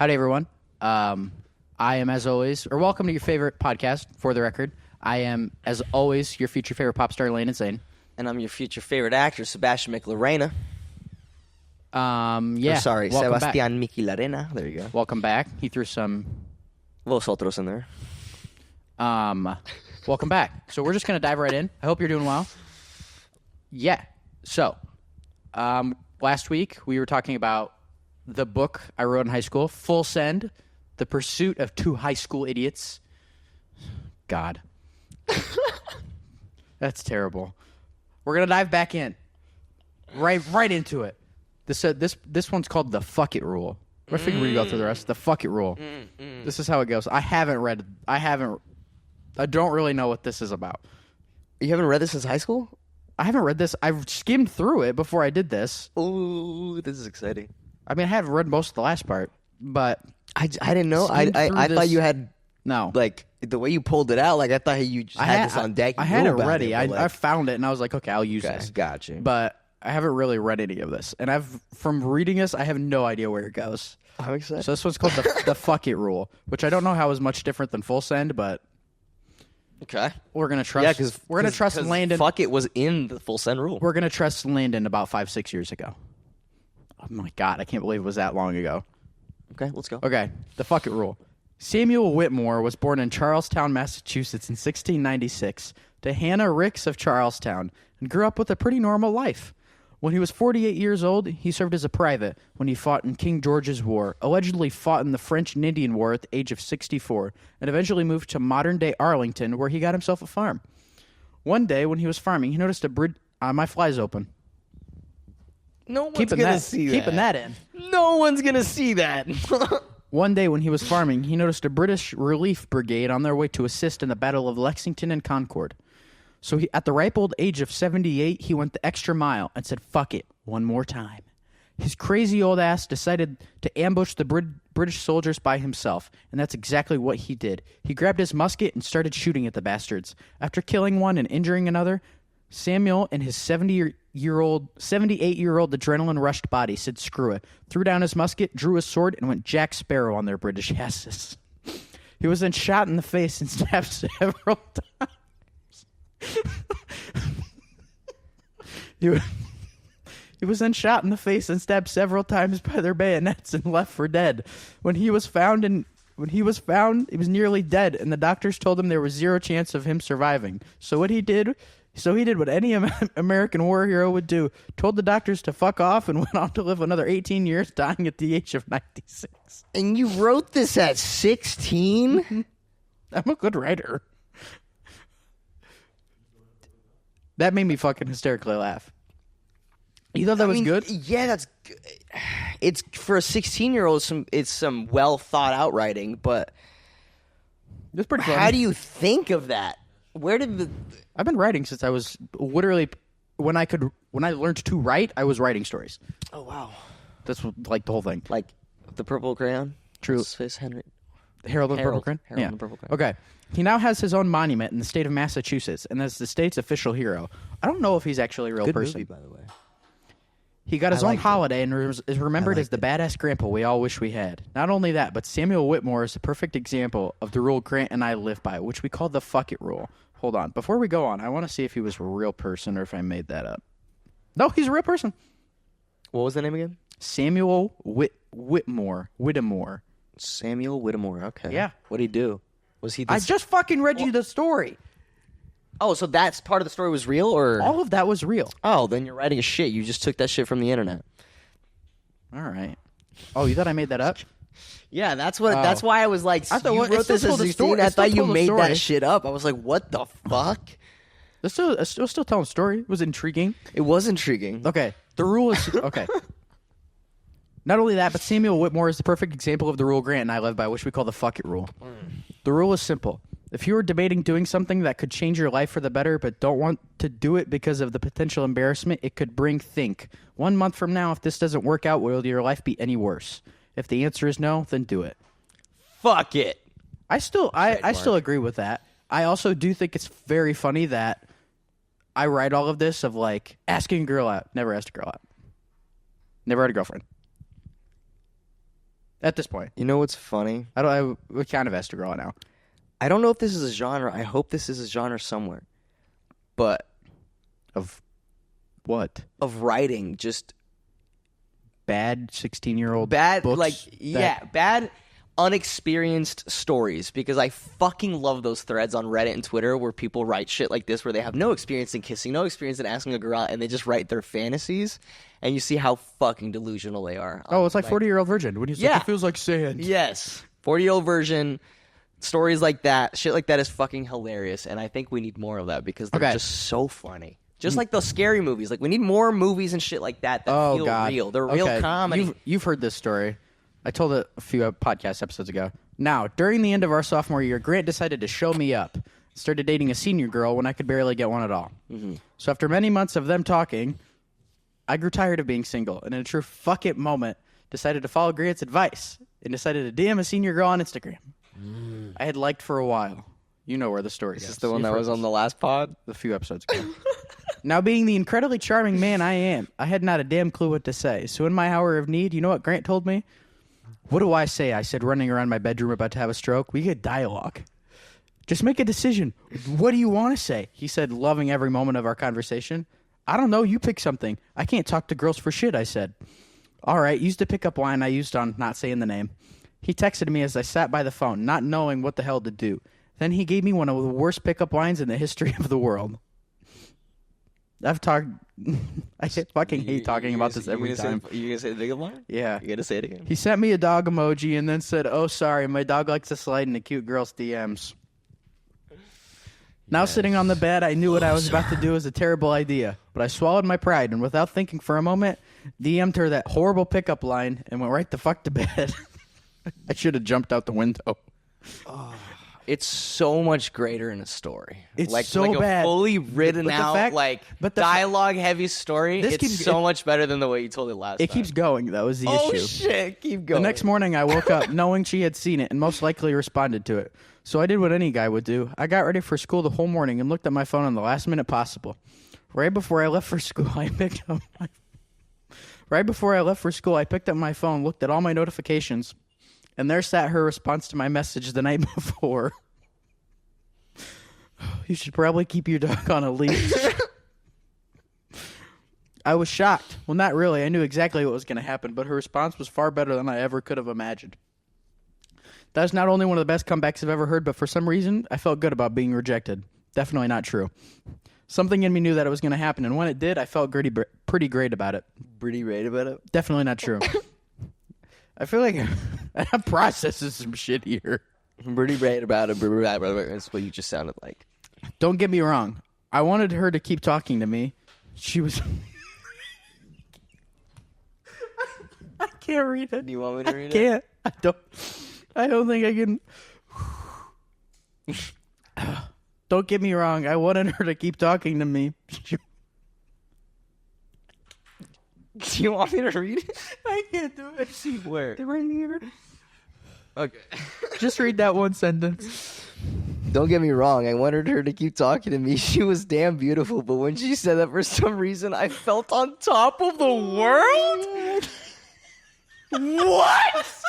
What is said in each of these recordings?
Howdy, everyone. I am, as always, or welcome to your favorite podcast, For the Record. I am, as always, your future favorite pop star, Landyn Zane. And I'm your future favorite actor, Sebastian Miquilarena. Yeah. Sebastian Miquilarena. There you go. Welcome back. He threw some... Los otros in there. Welcome back. So we're just going to dive right in. I hope you're doing well. Yeah. So, last week, we were talking about the book I wrote in high school, Full Send, The Pursuit of Two High School Idiots. God. That's terrible. We're going to dive back in. Right into it. This one's called The Fuck It Rule. I figured we'd go through the rest. The Fuck It Rule. This is how it goes. I don't really know what this is about. You haven't read this since high school? I haven't read this. I've skimmed through it before I did this. Ooh, this is exciting. I mean, I have read most of the last part, but... I didn't know. I thought you had... No. Like, the way you pulled it out, like, I thought you just had this on deck. I had it ready. I found it, and I was like, okay, I'll use this. Gotcha. But I haven't really read any of this. And from reading this, I have no idea where it goes. I'm excited. So this one's called the Fuck It Rule, which I don't know how is much different than Full Send, but... Okay. We're going to trust... Yeah, because Landyn... Fuck It was in the Full Send rule. We're going to trust Landyn about 5-6 years ago. Oh, my God. I can't believe it was that long ago. Okay, let's go. Okay. The Fuck It Rule. Samuel Whitmore was born in Charlestown, Massachusetts in 1696 to Hannah Ricks of Charlestown and grew up with a pretty normal life. When he was 48 years old, he served as a private when he fought in King George's War, allegedly fought in the French and Indian War at the age of 64, and eventually moved to modern-day Arlington, where he got himself a farm. One day, when he was farming, he noticed a bridge... my fly's open. No one's going to see that. Keeping that in. No one's going to see that. One day, when he was farming, he noticed a British relief brigade on their way to assist in the Battle of Lexington and Concord. So at the ripe old age of 78, he went the extra mile and said, fuck it, one more time. His crazy old ass decided to ambush the British soldiers by himself, and that's exactly what he did. He grabbed his musket and started shooting at the bastards. After killing one and injuring another, Samuel and his 78-year-old adrenaline-rushed body said screw it, threw down his musket, drew his sword, and went Jack Sparrow on their British asses. He was then shot in the face and stabbed several times. He was then shot in the face and stabbed several times by their bayonets and left for dead. When he was found, he was nearly dead, and the doctors told him there was zero chance of him surviving. So he did what any American war hero would do, told the doctors to fuck off, and went on to live another 18 years, dying at the age of 96. And you wrote this at 16? I'm a good writer. That made me fucking hysterically laugh. You thought that was good? Yeah, that's good. It's for a 16-year-old. It's some well thought out writing, but it's pretty funny. How do you think of that? Where did I've been writing since I was literally when I learned to write, I was writing stories. Oh wow, that's like the whole thing. Like the Purple Crayon. True. Harold and the Purple Crayon. Harold and the Purple Crayon. Okay. He now has his own monument in the state of Massachusetts, and is the state's official hero. I don't know if he's actually a real Good person. movie, by the way. He got his own holiday and is remembered as the badass grandpa we all wish we had. Not only that, but Samuel Whitmore is a perfect example of the rule Grant and I live by, which we call the fuck it rule. Hold on. Before we go on, I want to see if he was a real person or if I made that up. No, he's a real person. What was the name again? Samuel Whitmore. Samuel Whitmore. Okay. Yeah. What did he do? Was he? I just fucking read you the story. Oh, so that's part of the story was real, or all of that was real? Oh, then you're writing a shit. You just took that shit from the internet. All right. Oh, you thought I made that up? Yeah, that's what. Oh. That's why I was like, I thought you wrote this as a story. I thought you made that shit up. I was like, what the fuck? It's still telling a story. It was intriguing. It was intriguing. Okay. The rule is okay. Not only that, but Samuel Whitmore is the perfect example of the rule Grant and I live by, which we call the fuck it rule. The rule is simple. If you are debating doing something that could change your life for the better, but don't want to do it because of the potential embarrassment it could bring, think. 1 month from now, if this doesn't work out, will your life be any worse? If the answer is no, then do it. Fuck it. I still agree with that. I also do think it's very funny that I write all of this of like asking a girl out. Never asked a girl out. Never had a girlfriend. At this point. You know what's funny? We kind of asked a girl now. I don't know if this is a genre. I hope this is a genre somewhere. But Of what? of writing, just Bad 16-year-old bad, books like, that- bad unexperienced stories, because I fucking love those threads on Reddit and Twitter where people write shit like this, where they have no experience in kissing, no experience in asking a girl out, and they just write their fantasies, and you see how fucking delusional they are. Oh, it's like 40-Year-Old Virgin. When he's like, it feels like sand. Yes. 40-year-old version, stories like that, shit like that is fucking hilarious, and I think we need more of that because they're just so funny. Just like those scary movies. Like, we need more movies and shit like that feel real. They're real comedy. You've heard this story. I told it a few podcast episodes ago. Now, during the end of our sophomore year, Grant decided to show me up. Started dating a senior girl when I could barely get one at all. Mm-hmm. So after many months of them talking, I grew tired of being single, and in a true fuck it moment, decided to follow Grant's advice and decided to DM a senior girl on Instagram. I had liked for a while. You know where the story goes. Is this the one that was on the last pod? A few episodes ago. Now, being the incredibly charming man I am, I had not a damn clue what to say. So in my hour of need, you know what Grant told me? What do I say? I said, running around my bedroom about to have a stroke. We get dialogue. Just make a decision. What do you want to say? He said, loving every moment of our conversation. I don't know. You pick something. I can't talk to girls for shit, I said. All right. Used a pickup line I used on not saying the name. He texted me as I sat by the phone, not knowing what the hell to do. Then he gave me one of the worst pickup lines in the history of the world. I've talked... I fucking hate talking about this every time. You gonna say the pickup line? Yeah. You gotta say it again. He sent me a dog emoji and then said, oh, sorry, my dog likes to slide into cute girls' DMs. Now sitting on the bed, I knew what I was about to do was a terrible idea. But I swallowed my pride and without thinking for a moment, DM'd her that horrible pickup line and went right the fuck to bed. I should have jumped out the window. It's so much greater in a story. It's like, so like bad. A fully written out, dialogue-heavy story. It's so much better than the way you told it last time. It keeps going, though, is the issue. Oh, shit. Keep going. The next morning, I woke up knowing she had seen it and most likely responded to it. So I did what any guy would do. I got ready for school the whole morning and looked at my phone on the last minute possible. Right before I left for school, I picked up my phone, looked at all my notifications, and there sat her response to my message the night before. You should probably keep your dog on a leash. I was shocked. Well, not really. I knew exactly what was going to happen, but her response was far better than I ever could have imagined. That was not only one of the best comebacks I've ever heard, but for some reason, I felt good about being rejected. Definitely not true. Something in me knew that it was going to happen, and when it did, I felt pretty great about it. Pretty great about it? Definitely not true. I feel like I'm processing some shit here. Pretty great about it. That's what you just sounded like. Don't get me wrong. I wanted her to keep talking to me. She was... I can't read it. Do you want me to read it? I can't. I don't think I can... Don't get me wrong. I wanted her to keep talking to me. Do you want me to read it? I can't do it. See where? They're right here. Okay. Just read that one sentence. Don't get me wrong. I wanted her to keep talking to me. She was damn beautiful, but when she said that, for some reason, I felt on top of the world. What?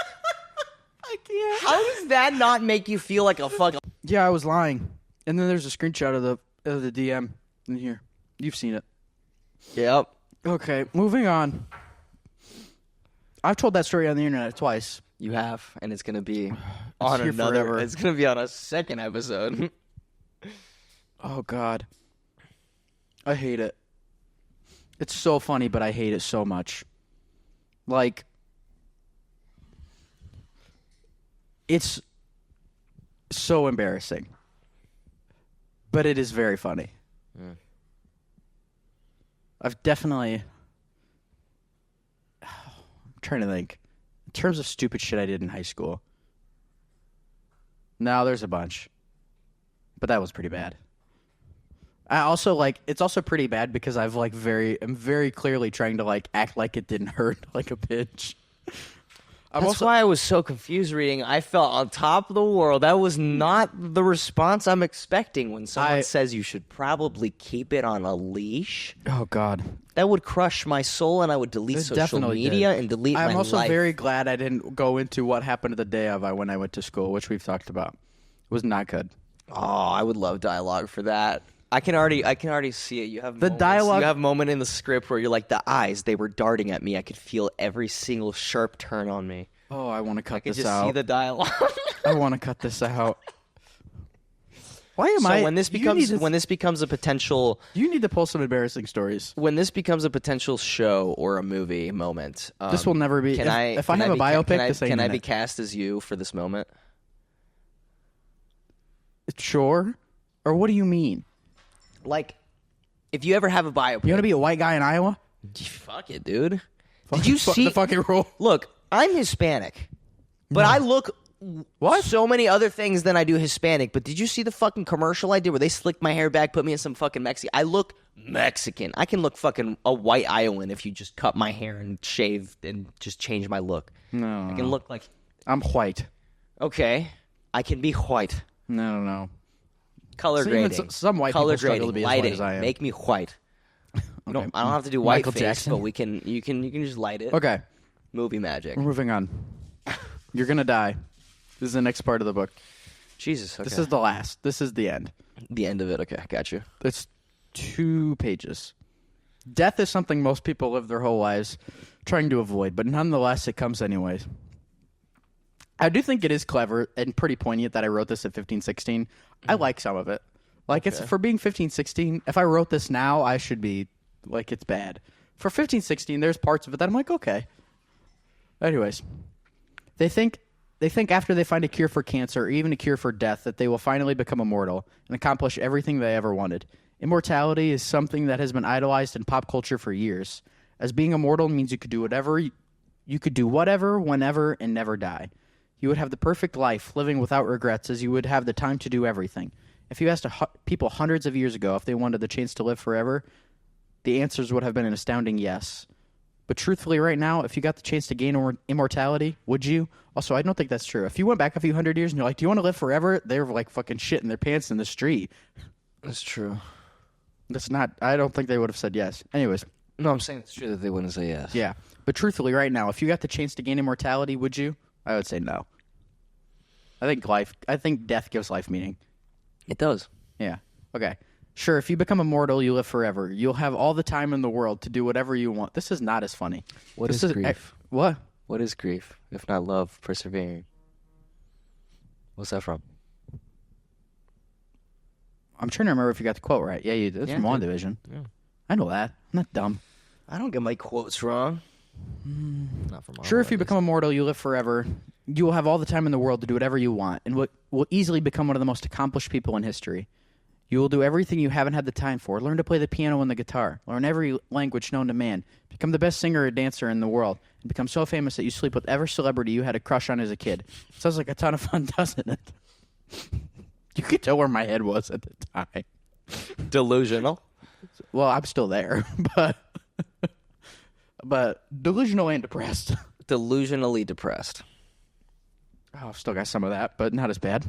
I can't. How does that not make you feel like a fucking... Yeah, I was lying. And then there's a screenshot of the DM in here. You've seen it. Yep. Okay, moving on. I've told that story on the internet twice. You have, and it's gonna be on another. Forever. It's gonna be on a second episode. Oh God, I hate it. It's so funny, but I hate it so much. Like, it's so embarrassing, but it is very funny. Mm. I've definitely... I'm trying to think. In terms of stupid shit I did in high school. No, there's a bunch. But that was pretty bad. I also, it's also pretty bad because I'm very clearly trying to, act like it didn't hurt like a bitch. That's why I was so confused reading. I felt on top of the world. That was not the response I'm expecting when someone says you should probably keep it on a leash. Oh, God. That would crush my soul, and I would delete social media and delete my life. I'm also very glad I didn't go into what happened the day of when I went to school, which we've talked about. It was not good. Oh, I would love dialogue for that. I can already see it. You have the dialogue. You have a moment in the script where you're like, the eyes, they were darting at me. I could feel every single sharp turn on me. Oh, I want to cut this out. I can just see the dialogue. I want to cut this out. Why am I? When this becomes a potential, you need to pull some embarrassing stories. When this becomes a potential show or a movie moment, this will never be. If I have a biopic, can I be cast as you for this moment? Sure. Or what do you mean? Like, if you ever have a biopic, you want to be a white guy in Iowa? Fuck it, dude. Did you see the fucking rule? Look, I'm Hispanic, but I look so many other things than I do Hispanic. But did you see the fucking commercial I did where they slicked my hair back, put me in some fucking Mexican? I look Mexican. I can look fucking a white Iowan if you just cut my hair and shave and just change my look. No, I can look like I'm white. Okay, I can be white. No. Color grading. Some white color people struggle to be as white as I am. Make me white. Okay. I don't have to do white Michael face, Jackson. but you can just light it. Okay. Movie magic. We're moving on. You're gonna die. This is the next part of the book. Jesus. Okay. This is the last. This is the end. The end of it. Okay, got you. It's 2 pages. Death is something most people live their whole lives trying to avoid, but nonetheless, it comes anyways. I do think it is clever and pretty poignant that I wrote this at 15, 16. I like some of it. Like, it's for being 15, 16. If I wrote this now, I should be like, it's bad. For 15, 16, there's parts of it that I'm like, okay. Anyways, they think after they find a cure for cancer or even a cure for death that they will finally become immortal and accomplish everything they ever wanted. Immortality is something that has been idolized in pop culture for years. As being immortal means you could do whatever, whenever, and never die. You would have the perfect life, living without regrets, as you would have the time to do everything. If you asked people hundreds of years ago if they wanted the chance to live forever, the answers would have been an astounding yes. But truthfully, right now, if you got the chance to gain immortality, would you? Also, I don't think that's true. If you went back a few hundred years and you're like, do you want to live forever? They're like fucking shitting their pants in the street. That's true. That's not, I don't think they would have said yes. Anyways. No, I'm saying it's true that they wouldn't say yes. Yeah. But truthfully, right now, if you got the chance to gain immortality, would you? I would say no. I think death gives life meaning. It does. Yeah. Okay. Sure, if you become immortal, you live forever. You'll have all the time in the world to do whatever you want. This is not as funny. What is grief? What? What is grief, if not love, persevering? What's that from? I'm trying to remember if you got the quote right. Yeah, you did. It's from WandaVision. Yeah. I know that. I'm not dumb. I don't get my quotes wrong. Not from sure, if you become immortal, you live forever. You will have all the time in the world to do whatever you want, and will easily become one of the most accomplished people in history. You will do everything you haven't had the time for. Learn to play the piano and the guitar. Learn every language known to man. Become the best singer or dancer in the world. And become so famous that you sleep with every celebrity you had a crush on as a kid. Sounds like a ton of fun, doesn't it? You could tell where my head was at the time. Delusional? Well, I'm still there, but delusional and depressed. Delusionally depressed. Oh, I've still got some of that, but not as bad.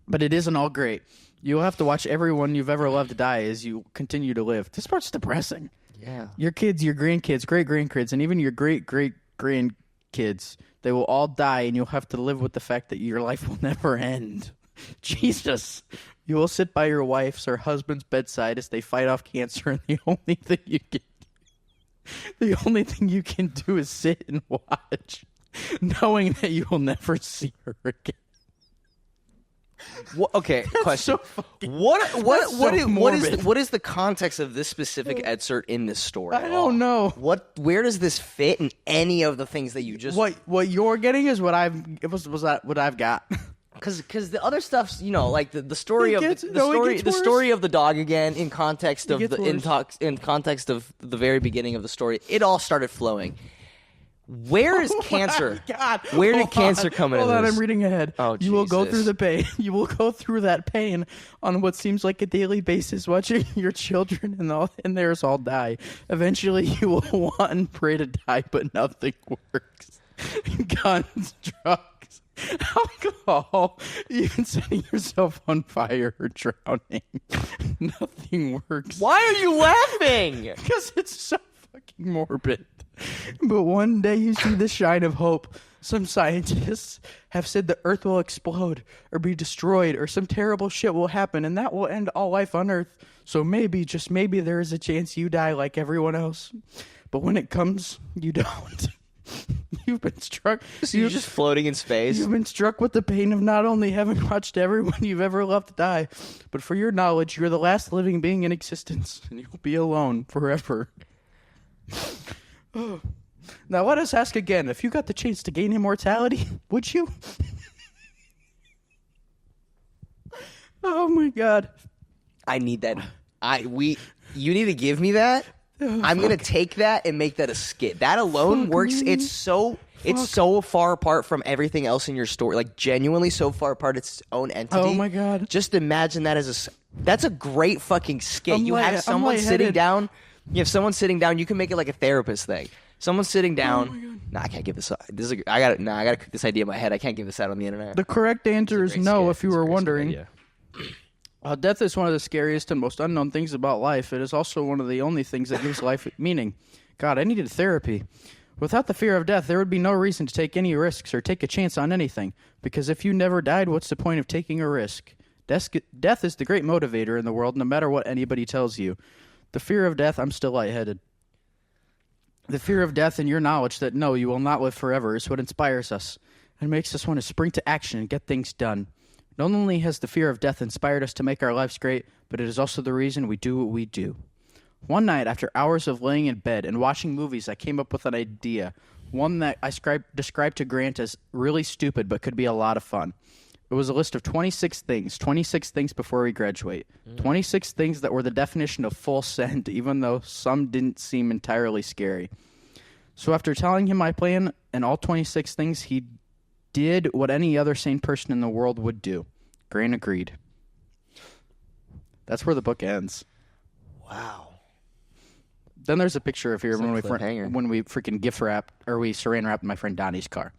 But it isn't all great. You'll have to watch everyone you've ever loved die as you continue to live. This part's depressing. Yeah. Your kids, your grandkids, great-grandkids, and even your great-great-grandkids, they will all die, and you'll have to live with the fact that your life will never end. Jesus. You will sit by your wife's or husband's bedside as they fight off cancer, and the only thing you can do is sit and watch, knowing that you will never see her again. Okay, question. What is the context of this specific excerpt in this story? I don't know. Where does this fit in any of the things that you just? What you're getting is what I've got. Because the other stuff's, like the story of the story of the dog again in context of in context of the very beginning of the story, it all started flowing. Where is cancer? God. Where did cancer come into this? Hold on, I'm reading ahead. Oh, you will go through the pain. You will go through that pain on what seems like a daily basis, watching your children and theirs all die. Eventually, you will want and pray to die, but nothing works. guns, drugs, alcohol, even setting yourself on fire or drowning. Nothing works. Why are you laughing? Because it's so fucking morbid. But one day you see the shine of hope. Some scientists have said the Earth will explode or be destroyed or some terrible shit will happen and that will end all life on Earth. So maybe, just maybe, there is a chance you die like everyone else. But when it comes, you don't. You've been struck. So you're just floating in space? You've been struck with the pain of not only having watched everyone you've ever loved die, but for your knowledge, you're the last living being in existence, and you'll be alone forever. Oh. Now let us ask again, if you got the chance to gain immortality, would you? Oh my god. I need that. You need to give me that. I'm going to take that and make that a skit. That alone works. Me. It's so far apart from everything else in your story. Like, genuinely so far apart, it's its own entity. Oh my god. Just imagine that that's a great fucking skit. You have someone sitting down. You have someone sitting down. You can make it like a therapist thing. Someone sitting down. Oh my god. Nah, I can't give this up. I gotta cook this idea in my head. I can't give this out on the internet. The correct answer is no, if you were wondering. Death is one of the scariest and most unknown things about life. It is also one of the only things that gives life meaning. God, I needed therapy. Without the fear of death, there would be no reason to take any risks or take a chance on anything. Because if you never died, what's the point of taking a risk? Death is the great motivator in the world, no matter what anybody tells you. The fear of death, I'm still lightheaded. The fear of death and your knowledge that no, you will not live forever is what inspires us and makes us want to spring to action and get things done. Not only has the fear of death inspired us to make our lives great, but it is also the reason we do what we do. One night, after hours of laying in bed and watching movies, I came up with an idea, one that I described to Grant as really stupid but could be a lot of fun. It was a list of 26 things before we graduate. 26 things that were the definition of full send, even though some didn't seem entirely scary. So after telling him my plan and all 26 things, he did what any other sane person in the world would do. Grant agreed. That's where the book ends. Wow. Then there's a picture of here when we freaking gift wrapped, or we saran wrapped my friend Donnie's car.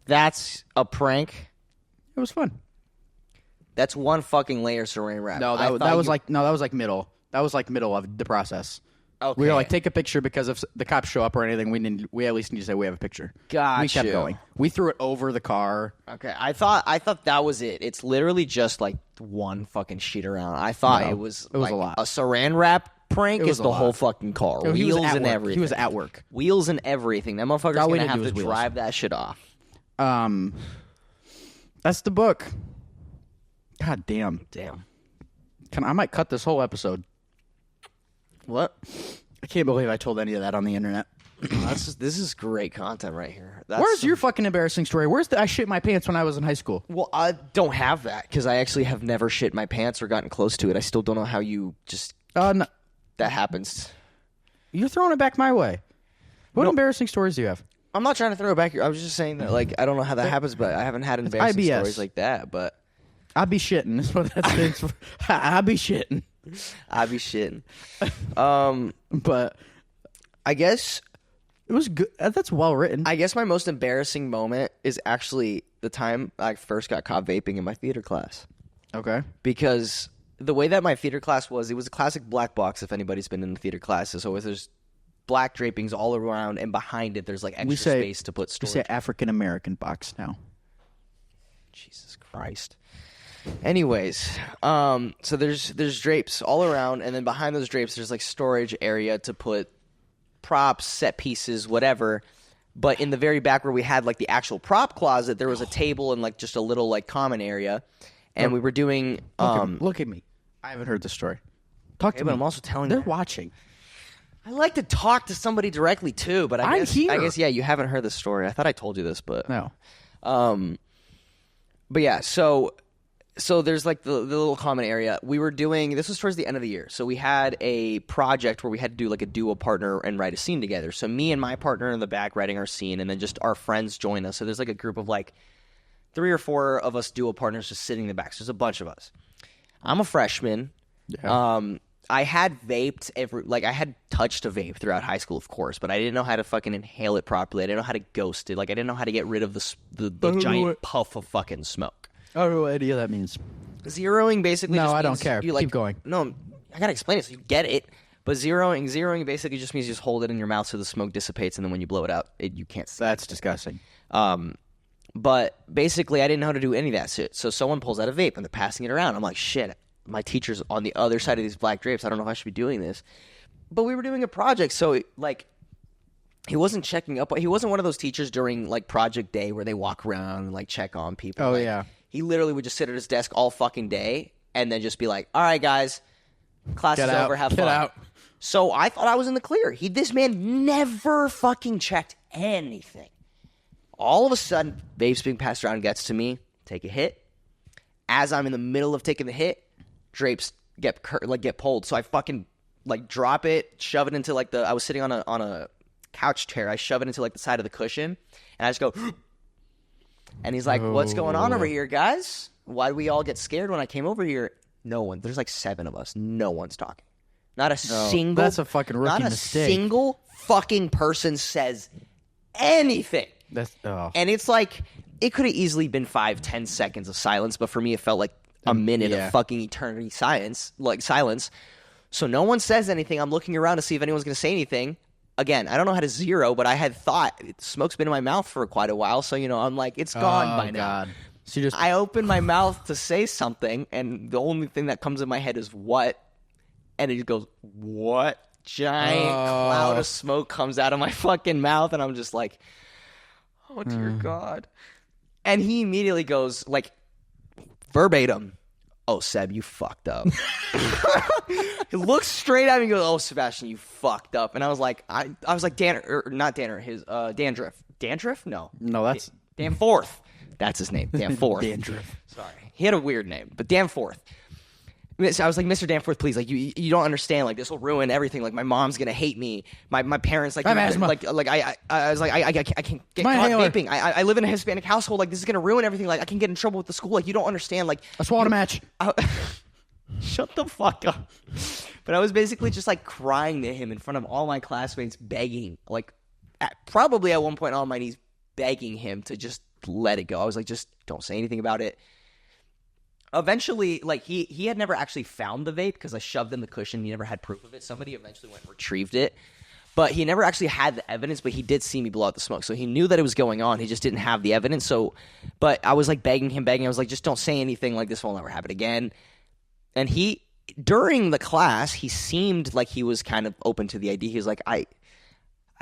That's a prank? It was fun. That's one fucking layer saran wrap. No, that was like middle. That was like middle of the process. Okay. We were like, take a picture because if the cops show up or anything, we at least need to say we have a picture. Gotcha. We kept going. We threw it over the car. Okay, I thought that was it. It's literally just like one fucking sheet around. I thought it was a lot. A saran wrap prank is the whole fucking car. No, wheels and everything. He was at work. Wheels and everything. That motherfucker's going to have to drive that shit off. That's the book. God damn. Damn. I might cut this whole episode. What? I can't believe I told any of that on the internet. This is great content right here. Where's your fucking embarrassing story? I shit my pants when I was in high school? Well, I don't have that because I actually have never shit my pants or gotten close to it. I still don't know how you just... No. That happens. You're throwing it back my way. What embarrassing stories do you have? I'm not trying to throw it back. I was just saying that, like, I don't know how that happens, but I haven't had embarrassing IBS. stories like that, but... I be shitting. That's what that stands for. I be shitting. I be shitting. But I guess it was good. That's well written. I guess my most embarrassing moment is actually the time I first got caught vaping in my theater class. Okay. Because the way that my theater class was, it was a classic black box. If anybody's been in the theater classes, so there's black drapings all around, and behind it there's like extra space to put storage. We say African American box now. Jesus Christ. Anyways, so there's drapes all around, and then behind those drapes there's like storage area to put props, set pieces, whatever. But in the very back where we had like the actual prop closet, there was a table and like just a little like common area, and we were doing. Look at me. I haven't heard the story. Talk to me. But I'm also telling They're you. watching. I like to talk to somebody directly too, but I guess yeah, you haven't heard the story. I thought I told you this, but no. But yeah, so there's like the little common area. We were doing, this was towards the end of the year. So we had a project where we had to do like a duo partner and write a scene together. So me and my partner in the back writing our scene, and then just our friends join us. So there's like a group of like 3 or 4 of us duo partners just sitting in the back. So there's a bunch of us. I'm a freshman. Yeah. I had vaped I had touched a vape throughout high school, of course, but I didn't know how to fucking inhale it properly. I didn't know how to ghost it. Like, I didn't know how to get rid of the giant puff of fucking smoke. I don't know what any of that means. Zeroing basically No, just I don't means care. you, like, Keep going. No, I gotta explain it so you get it. But zeroing basically just means you just hold it in your mouth so the smoke dissipates, and then when you blow it out, you can't see. That's disgusting. But basically, I didn't know how to do any of that shit. So someone pulls out a vape, and they're passing it around. I'm like, shit, my teacher's on the other side of these black drapes. I don't know if I should be doing this. But we were doing a project, so, like, he wasn't checking up. He wasn't one of those teachers during, like, project day where they walk around and, like, check on people. Oh, like, yeah. He literally would just sit at his desk all fucking day and then just be like, all right, guys, class is over, have fun. Get out. So I thought I was in the clear. This man never fucking checked anything. All of a sudden, vape's being passed around, gets to me, take a hit. As I'm in the middle of taking the hit, drapes get pulled. So I fucking, like, drop it, shove it into, like, I was sitting on a couch chair. I shove it into, like, the side of the cushion, and I just go, and he's like, what's going on over here, guys? Why did we all get scared when I came over here? No one. There's like 7 of us. No one's talking. Not a single. That's a fucking rookie mistake. Not a single fucking person says anything. And it's like, it could have easily been 5-10 seconds of silence, but for me, it felt like a minute of fucking eternity silence. So no one says anything. I'm looking around to see if anyone's going to say anything. Again, I don't know how to zero, but I had thought smoke's been in my mouth for quite a while, so, I'm like, it's gone by now. God. So I open my mouth to say something, and the only thing that comes in my head is what? And it just goes, what? Giant cloud of smoke comes out of my fucking mouth, and I'm just like, oh, dear God. And he immediately goes, like, verbatim, oh, Seb, you fucked up. He looks straight at me and goes, oh, Sebastian, you fucked up. And I was like, Dandruff. Dandruff? No. No, that's... Danforth. That's his name. Danforth. Dandruff. Sorry. He had a weird name, but Danforth. So I was like, Mr. Danforth, please, like, you don't understand, like, this will ruin everything. Like, my mom's gonna hate me. My parents, like, I was like, I can't get caught vaping. I live in a Hispanic household. Like, this is gonna ruin everything. Like, I can get in trouble with the school. Like, you don't understand. Like, I swallowed a match. Shut the fuck up. But I was basically just, like, crying to him in front of all my classmates, begging, like, probably at one point on my knees, begging him to just let it go. I was like, just don't say anything about it. Eventually, like, he had never actually found the vape because I shoved in the cushion. He never had proof of it. Somebody eventually went and retrieved it. But he never actually had the evidence, but he did see me blow out the smoke. So he knew that it was going on. He just didn't have the evidence. So, but I was, like, begging him. I was like, just don't say anything. Like, this will never happen again. And during the class, he seemed like he was kind of open to the idea. He was like, I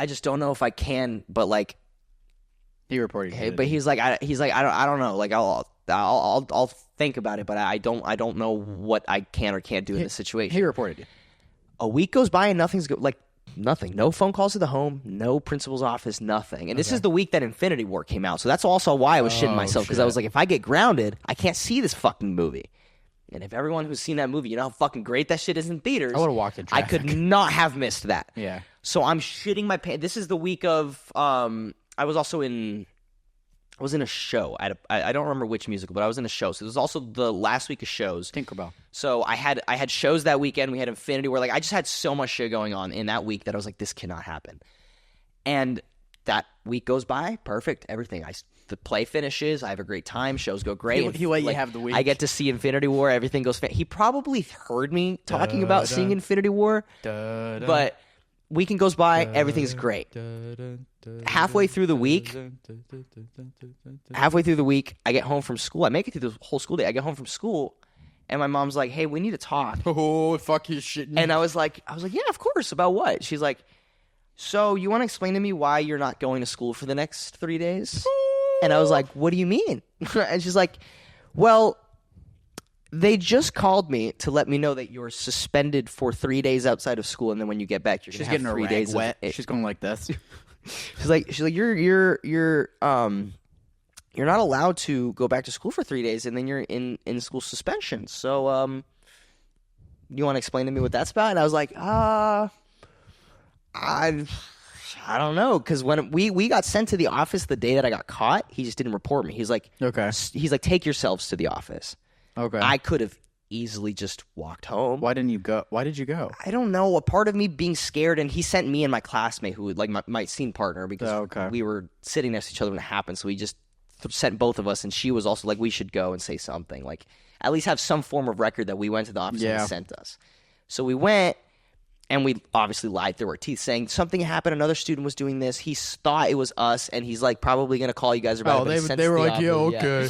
just don't know if I can, but, like, he reported. Hey, but he's like, I don't know. Like, I'll think about it, but I don't know what I can or can't do in this situation. He reported you. A week goes by and nothing. No phone calls to the home, no principal's office, nothing. And this is the week that Infinity War came out, so that's also why I was shitting myself, because I was like, if I get grounded, I can't see this fucking movie. And if everyone who's seen that movie, you know how fucking great that shit is in theaters. I would have walked in traffic. I could not have missed that. Yeah. So I'm shitting my pants. This is the week of. I was in a show. I don't remember which musical, but I was in a show. So it was also the last week of shows. Tinkerbell. So I had shows that weekend. We had Infinity War. Like, I just had so much shit going on in that week that I was like, this cannot happen. And that week goes by. Perfect. Everything. The play finishes. I have a great time. Shows go great. He let you have the week. I get to see Infinity War. Everything goes. He probably heard me talking about seeing Infinity War, but weekend goes by. Everything's great. Halfway through the week, I get home from school. I make it through the whole school day. I get home from school, and my mom's like, "Hey, we need to talk." Oh, fuck his shit. And I was like, "Yeah, of course. About what?" She's like, "So you want to explain to me why you're not going to school for the next 3 days?" And I was like, "What do you mean?" And she's like, "Well, they just called me to let me know that you're suspended for 3 days outside of school, and then when you get back, you're gonna have 3 days wet. She's going like this. She's like, you're not allowed to go back to school for 3 days, and then you're in school suspension. So, you want to explain to me what that's about?" And I was like, I don't know, because when we got sent to the office the day that I got caught, he just didn't report me. He's like, okay. He's like, take yourselves to the office. Okay. I could have easily just walked home. Why didn't you go? Why did you go? I don't know. A part of me being scared, and he sent me and my classmate, who like my scene partner, because we were sitting next to each other when it happened. So he just sent both of us, and she was also like, we should go and say something, like at least have some form of record that we went to the office and he sent us. So we went, and we obviously lied through our teeth, saying something happened. Another student was doing this. He thought it was us, and he's like probably going to call you guys about it. They were like, yeah, okay.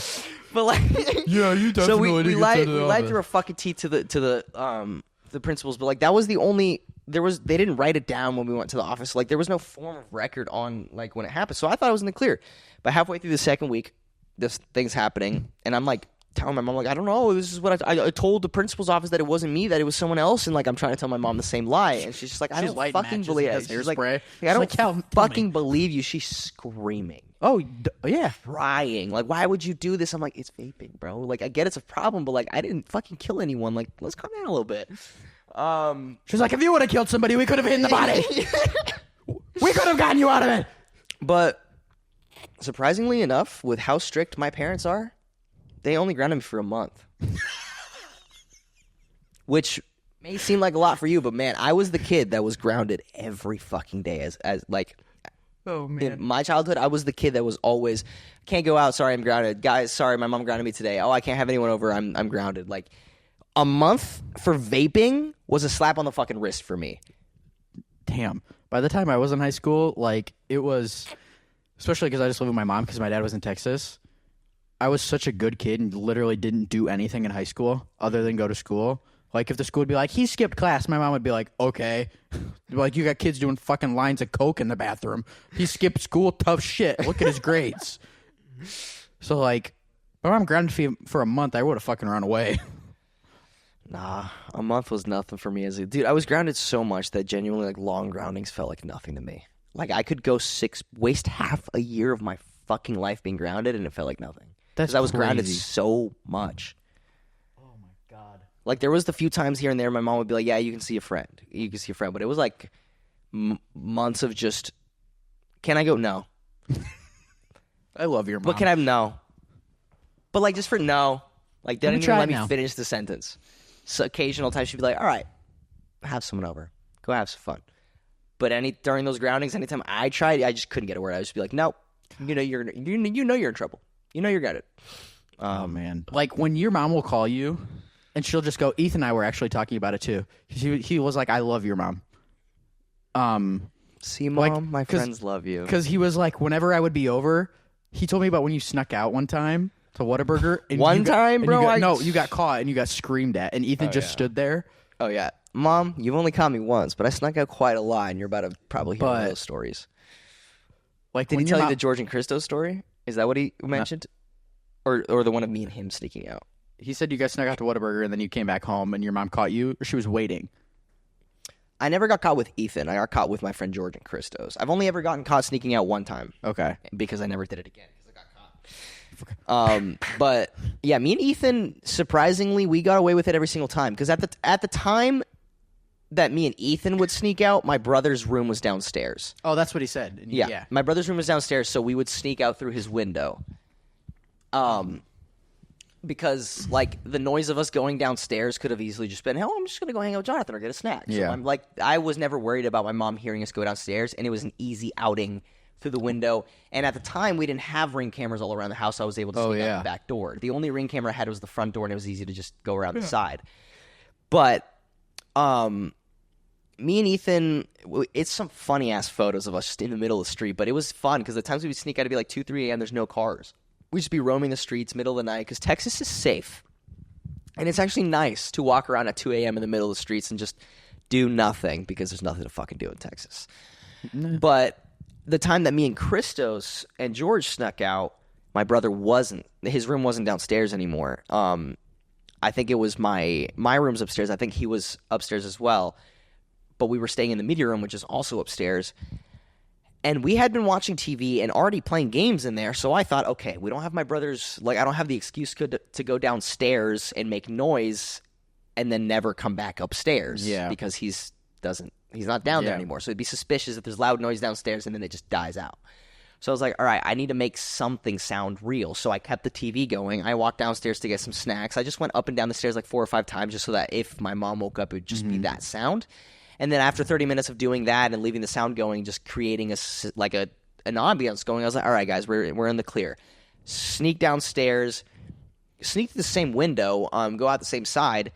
But like, yeah, you definitely. So we lied through our fucking teeth to the principals. But like, that was the only. They didn't write it down when we went to the office. Like, there was no form of record on like when it happened. So I thought it was in the clear. But halfway through the second week, this thing's happening, and I'm like telling my mom, like, I don't know. This is what I told the principal's office that it wasn't me, that it was someone else, and like I'm trying to tell my mom the same lie, and she's just like, I don't fucking believe it. She's like, I don't fucking believe you. She's screaming. Oh, yeah. Crying. Like, why would you do this? I'm like, it's vaping, bro. Like, I get it's a problem, but like, I didn't fucking kill anyone. Like, let's calm down a little bit. She's like, if you would have killed somebody, we could have hidden the body. We could have gotten you out of it. But surprisingly enough, with how strict my parents are, they only grounded me for a month. Which may seem like a lot for you, but man, I was the kid that was grounded every fucking day as like... Oh, man. In my childhood, I was the kid that was always, can't go out, sorry, I'm grounded. Guys, sorry, my mom grounded me today. Oh, I can't have anyone over, I'm grounded. Like, a month for vaping was a slap on the fucking wrist for me. Damn. By the time I was in high school, like, it was, especially because I just lived with my mom because my dad was in Texas, I was such a good kid and literally didn't do anything in high school other than go to school. Like, if the school would be like, he skipped class, my mom would be like, okay. Like, you got kids doing fucking lines of coke in the bathroom. He skipped school, tough shit. Look at his grades. So, like, my mom grounded me for a month, I would have fucking run away. Nah, a month was nothing for me as a dude. I was grounded so much that genuinely, like, long groundings felt like nothing to me. Like, I could go waste half a year of my fucking life being grounded, and it felt like nothing. That's I was crazy. Grounded so much. Oh, my God. Like, there was the few times here and there my mom would be like, yeah, you can see a friend. You can see a friend. But it was like months of just, can I go? No. I love your mom. But can I? No. But like, just for no. Like, they didn't even let me finish the sentence. So occasional times she'd be like, all right, have someone over. Go have some fun. But during those groundings, anytime I tried, I just couldn't get a word. I would just be like, nope. You know you're in trouble. You know you're got it. Oh, man. Like, when your mom will call you, and she'll just go, Ethan and I were actually talking about it, too. He was like, I love your mom. See, Mom, like, my friends love you. Because he was like, whenever I would be over, he told me about when you snuck out one time to Whataburger. And you got caught and you got screamed at, and Ethan stood there. Oh, yeah. Mom, you've only caught me once, but I snuck out quite a lot, and you're about to probably hear one of those stories. Like, did he tell you the George and Christo story? Is that what he mentioned? Or the one of me and him sneaking out? He said you guys snuck out to Whataburger, and then you came back home, and your mom caught you, or she was waiting. I never got caught with Ethan. I got caught with my friend George and Christos. I've only ever gotten caught sneaking out one time. Okay. Because I never did it again because I got caught. But yeah, me and Ethan, surprisingly, we got away with it every single time. Because at the time that me and Ethan would sneak out, my brother's room was downstairs. Oh, that's what he said. Yeah. My brother's room was downstairs, so we would sneak out through his window. Because, like, the noise of us going downstairs could have easily just been, hell, I'm just going to go hang out with Jonathan or get a snack. So I'm like, I was never worried about my mom hearing us go downstairs, and it was an easy outing through the window. And at the time, we didn't have Ring cameras all around the house. I was able to sneak out the back door. The only Ring camera I had was the front door, and it was easy to just go around the side. But me and Ethan, it's some funny-ass photos of us just in the middle of the street, but it was fun because the times we would sneak out, it'd be like 2, 3 a.m., there's no cars. We'd just be roaming the streets middle of the night because Texas is safe. And it's actually nice to walk around at 2 a.m. in the middle of the streets and just do nothing because there's nothing to fucking do in Texas. But the time that me and Christos and George snuck out, my brother his room wasn't downstairs anymore. I think it was my room's upstairs. I think he was upstairs as well. But we were staying in the media room, which is also upstairs. And we had been watching TV and already playing games in there, so I thought, okay, we don't have my brother's, like, I don't have the excuse to go downstairs and make noise and then never come back upstairs because he's not down there anymore. So it'd be suspicious if there's loud noise downstairs and then it just dies out. So I was like, all right, I need to make something sound real. So I kept the TV going. I walked downstairs to get some snacks. I just went up and down the stairs like 4 or 5 times just so that if my mom woke up, it would just be that sound. And then after 30 minutes of doing that and leaving the sound going, just creating an ambiance going, I was like, all right, guys, we're in the clear. Sneak downstairs, sneak through the same window, go out the same side,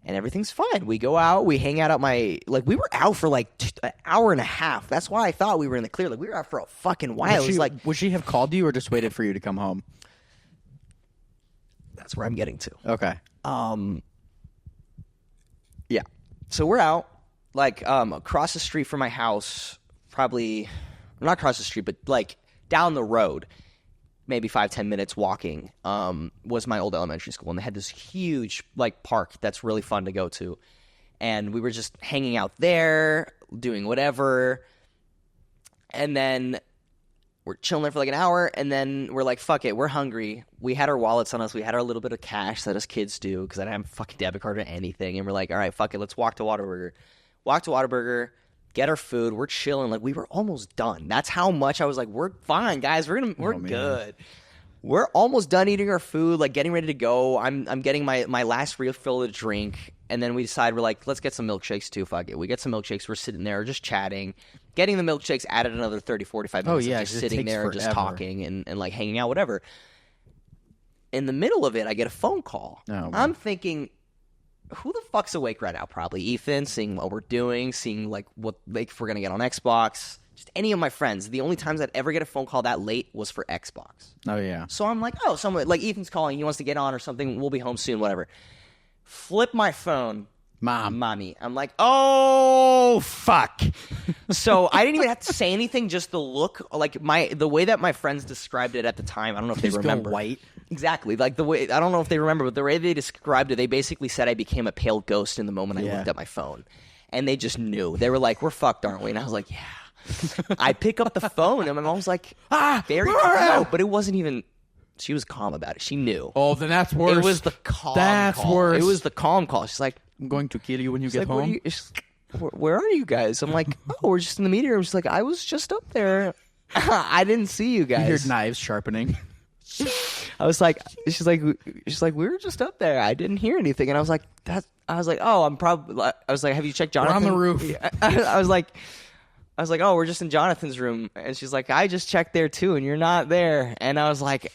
and everything's fine. We go out, we hang out we were out for like an hour and a half. That's why I thought we were in the clear. Like, we were out for a fucking while. Would she have called you or just waited for you to come home? That's where I'm getting to. Okay. Yeah. So we're out, across the street from my house, probably, not across the street, but like down the road, maybe 5-10 minutes walking, was my old elementary school. And they had this huge, park that's really fun to go to. And we were just hanging out there, doing whatever. And then we're chilling there for like an hour. And then we're like, fuck it, we're hungry. We had our wallets on us. We had our little bit of cash that us kids do because I didn't have a fucking debit card or anything. And we're like, all right, fuck it, let's walk to Whataburger. Walk to Whataburger. Get our food. We're chilling. Like, we were almost done. That's how much I was like, we're fine, guys. We're good. We're almost done eating our food, getting ready to go. I'm getting my last refill of the drink. And then we decide, we're like, let's get some milkshakes too. Fuck it. We get some milkshakes. We're sitting there just chatting. Getting the milkshakes added another 30, 45 minutes. Just sitting there just talking and hanging out, whatever. In the middle of it, I get a phone call. Oh, I'm thinking, who the fuck's awake right now? Probably Ethan, seeing what we're doing, seeing what if we're gonna get on Xbox. Just any of my friends. The only times I'd ever get a phone call that late was for Xbox. Oh yeah. So I'm like, oh, someone Ethan's calling. He wants to get on or something. We'll be home soon. Whatever. Flip my phone. Mommy. I'm like, oh fuck. So I didn't even have to say anything. Just the look, the way that my friends described it at the time. I don't know if they remember. White. Exactly. The way, I don't know if they remember, but the way they described it, they basically said I became a pale ghost in the moment I looked at my phone. And they just knew. They were like, we're fucked, aren't we? And I was like, yeah. I pick up the phone and my mom was like, very calm. But it wasn't even, she was calm about it. She knew. Oh, then that's worse. It was the calm That's call. worse. It was the calm call. She's like, I'm going to kill you when you get home. Where are you guys? I'm like, oh, we're just in the meeting room. She's like, I was just up there. I didn't see you guys. You heard knives sharpening. I was like, she's like, we were just up there. I didn't hear anything. And I was like, have you checked Jonathan? We're on the roof. I was like, oh, we're just in Jonathan's room. And she's like, I just checked there too, and you're not there. And I was like,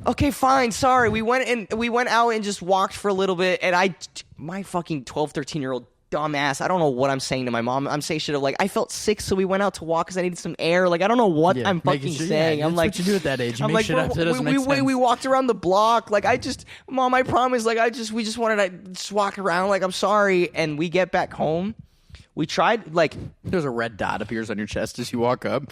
okay, fine, sorry. We went out and just walked for a little bit, and my fucking 12, 13-year-old dumbass, I don't know what I'm saying to my mom. I'm saying shit of I felt sick, so we went out to walk because I needed some air. I don't know what I'm fucking saying. Yeah, I'm like, what you do at that age. You I'm make like, shit up. It doesn't make sense. We walked around the block. Mom, I promise. We just wanted to just walk around. I'm sorry. And we get back home. We tried, There's a red dot appears on your chest as you walk up.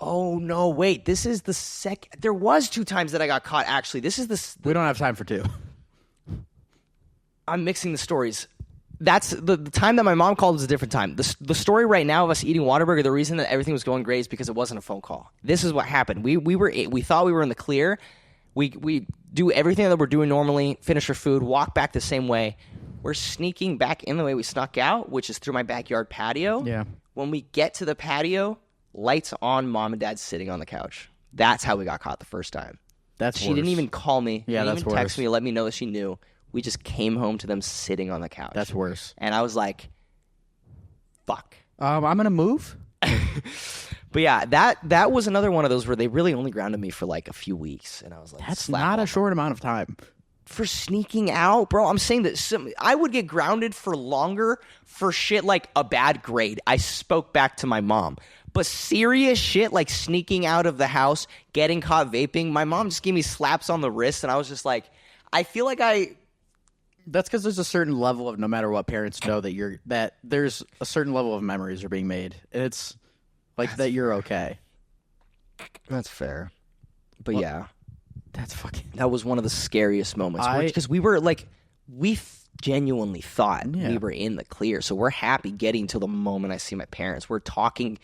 Oh, no, wait. This is the second. There was 2 times that I got caught, actually. This is the. We don't have time for 2. I'm mixing the stories. That's the time that my mom called was a different time. The story right now of us eating Whataburger, the reason that everything was going great is because it wasn't a phone call. This is what happened. We thought we were in the clear. We do everything that we're doing normally, finish our food, walk back the same way. We're sneaking back in the way we snuck out, which is through my backyard patio. Yeah. When we get to the patio, lights on, mom and dad sitting on the couch. That's how we got caught the first time. She didn't even call me. Yeah, didn't that's even text worse. me or let me know that she knew. We just came home to them sitting on the couch. That's worse. And I was like, fuck. I'm going to move. But yeah, that was another one of those where they really only grounded me for a few weeks. And I was like, that's not a short amount of time. For sneaking out, bro. I'm saying that I would get grounded for longer for shit like a bad grade. I spoke back to my mom. But serious shit like sneaking out of the house, getting caught vaping, my mom just gave me slaps on the wrist, and I was just like, I feel like That's because there's a certain level of, no matter what, parents know that there's a certain level of memories are being made. It's that you're okay. That's fair. But yeah. That was one of the scariest moments. Because we were we genuinely thought we were in the clear. So we're happy getting to the moment I see my parents. We're talking,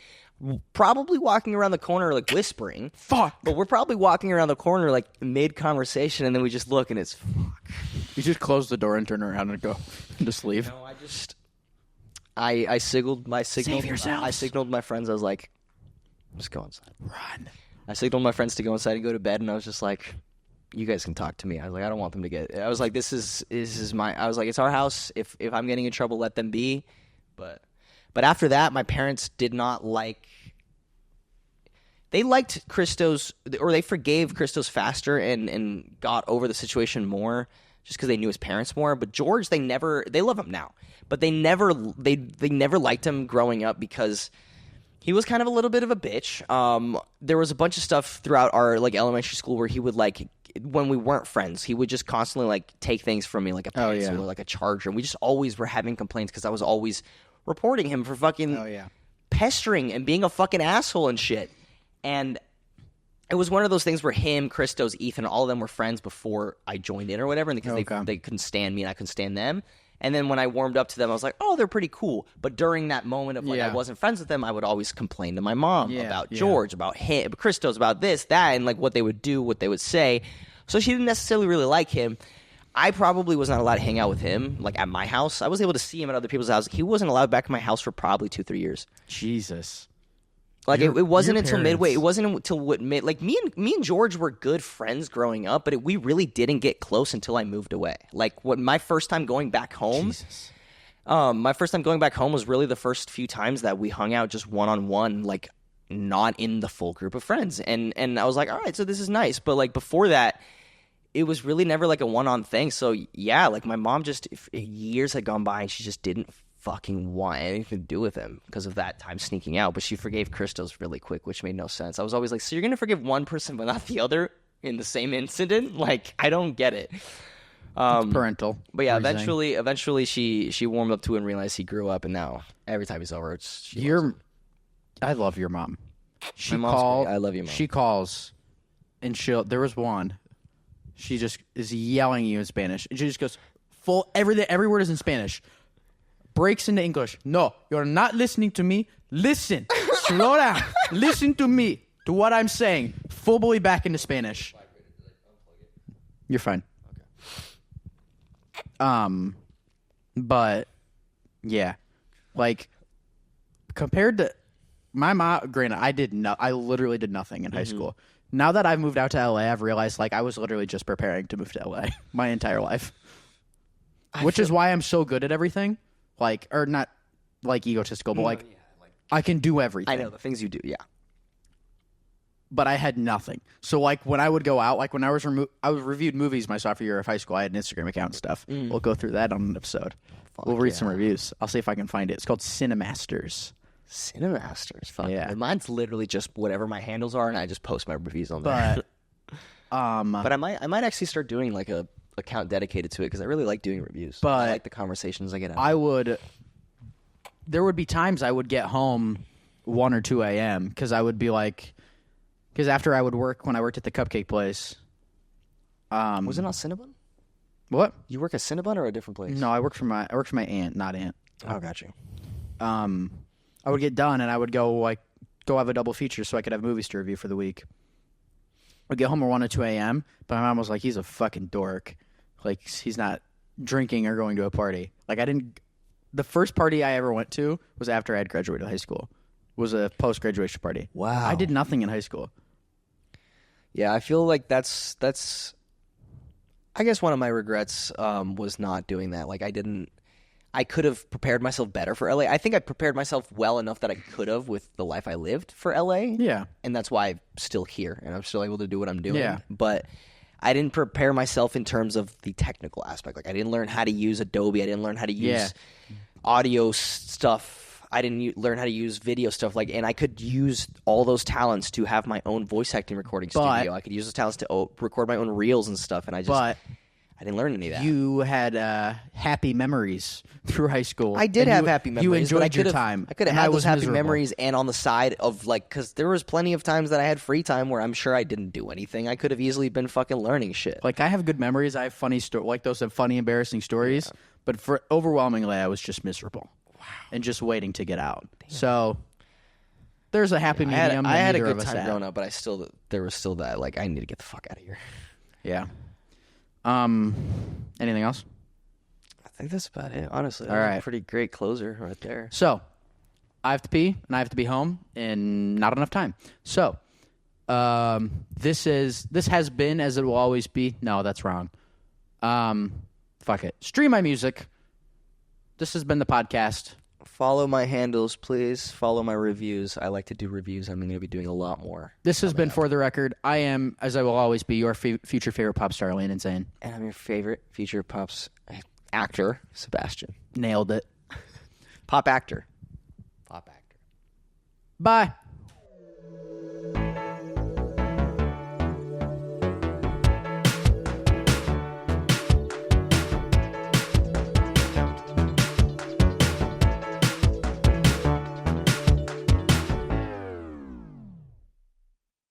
probably walking around the corner whispering. Fuck. But we're probably walking around the corner mid-conversation, and then we just look and it's fuck. You just close the door and turn around and go and just leave. No, I signaled Save yourselves. I signaled my friends. I was like, just go inside. Run. I signaled my friends to go inside and go to bed, and I was just like, you guys can talk to me. I was like, I don't want them to get. I was like, this is my. I was like, it's our house. If I'm getting in trouble, let them be. But after that, my parents did not like. They liked Christos, or they forgave Christos faster and got over the situation more, just because they knew his parents more. But George, they love him now, but they never liked him growing up because he was kind of a little bit of a bitch. There was a bunch of stuff throughout our like elementary school where he would like, when we weren't friends, he would just constantly like take things from me, like a pencil or like a charger. And we just always were having complaints because I was always reporting him for fucking pestering and being a fucking asshole and shit. And it was one of those things where him, Christos, Ethan, all of them were friends before I joined in or whatever, and because they couldn't stand me and I couldn't stand them. And then when I warmed up to them, I was like, oh, they're pretty cool. But during that moment of like I wasn't friends with them, I would always complain to my mom about George, about him, Christos, about this, that, and like what they would do, what they would say. So she didn't necessarily really like him. I probably was not allowed to hang out with him, like at my house. I was able to see him at other people's houses. He wasn't allowed back in my house for probably 2-3 years. Jesus. Like it wasn't until midway. It wasn't until like me and George were good friends growing up, but we really didn't get close until I moved away. Like my first time going back home. Jesus. My first time going back home was really the first few times that we hung out just one-on-one, like not in the full group of friends. And I was like, all right, so this is nice. But like before that, it was really never like a one-on thing. So yeah, like my mom just years had gone by and she just didn't fucking want anything to do with him because of that time sneaking out. But she forgave Christos really quick, which made no sense. I was always like, so you're gonna forgive one person but not the other in the same incident? Like, I don't get it. It's parental. But yeah, reasoning. eventually she warmed up to it and realized he grew up, and now every time he's over, I love your mom. My mom's great. I love you, Mom. She calls, and there was one. She just is yelling at you in Spanish, and she just goes full every word is in Spanish. Breaks into English. No, you're not listening to me. Listen. Slow down. Listen to me. To what I'm saying. Fully back into Spanish. You're fine. Okay. But yeah. Like compared to my mom, granted, I literally did nothing in high school. Now that I've moved out to LA, I've realized like I was literally just preparing to move to LA my entire life. Which is why I'm so good at everything. Like, or not like egotistical, but like I can do everything. I know the things you do, yeah. But I had nothing. So like when I would go out, like when I was reviewed movies my sophomore year of high school, I had an Instagram account and stuff. We'll go through that on an episode. We'll read some reviews. I'll see if I can find it. It's called Cinemasters. Cinemasters, fuck yeah. Mine's literally just whatever my handles are, and I just post my reviews on there. But I might actually start doing like a account dedicated to it because I really like doing reviews. But I like the conversations I get out of it. There would be times I would get home 1 or 2 a.m. because I would be like, because after I would work when I worked at the cupcake place. Was it not Cinnabon? What? You work at Cinnabon or a different place? No, I worked for my aunt, not aunt. Oh, got you. I would get done and I would go have a double feature so I could have movies to review for the week. I'd get home at 1 or 2 a.m., but my mom was like, he's a fucking dork. Like, he's not drinking or going to a party. Like, the first party I ever went to was after I had graduated high school. Was a post-graduation party. Wow. I did nothing in high school. Yeah, I feel like that's I guess one of my regrets was not doing that. Like, I could have prepared myself better for LA. I think I prepared myself well enough that I could have with the life I lived for LA. Yeah. And that's why I'm still here and I'm still able to do what I'm doing. Yeah. But I didn't prepare myself in terms of the technical aspect. Like, I didn't learn how to use Adobe. I didn't learn how to use audio stuff. I didn't learn how to use video stuff. Like, and I could use all those talents to have my own voice acting recording studio. I could use those talents to record my own reels and stuff. And I didn't learn any of that. You had happy memories through high school. I did have happy memories. You enjoyed your time. I could have had those happy miserable. memories and on the side of like, because there was plenty of times that I had free time where I'm sure I didn't do anything. I could have easily been fucking learning shit. Like, I have good memories. I have funny like those have funny, embarrassing stories. Yeah. But overwhelmingly, I was just miserable. Wow. And just waiting to get out. Damn. So there's a happy medium. I had a good time growing up, but there was still that, like, I need to get the fuck out of here. Yeah. Anything else? I think that's about it, honestly. That All was right. a pretty great closer right there. So, I have to pee, and I have to be home in not enough time. So, this has been, as it will always be. No, that's wrong. Fuck it. Stream my music. This has been the podcast. Follow my handles, please. Follow my reviews. I like to do reviews. I'm going to be doing a lot more. This has been For the Record. I am, as I will always be, your future favorite pop star, Landyn Zane. And I'm your favorite future pops actor, Sebastian. Nailed it. Pop actor. Bye.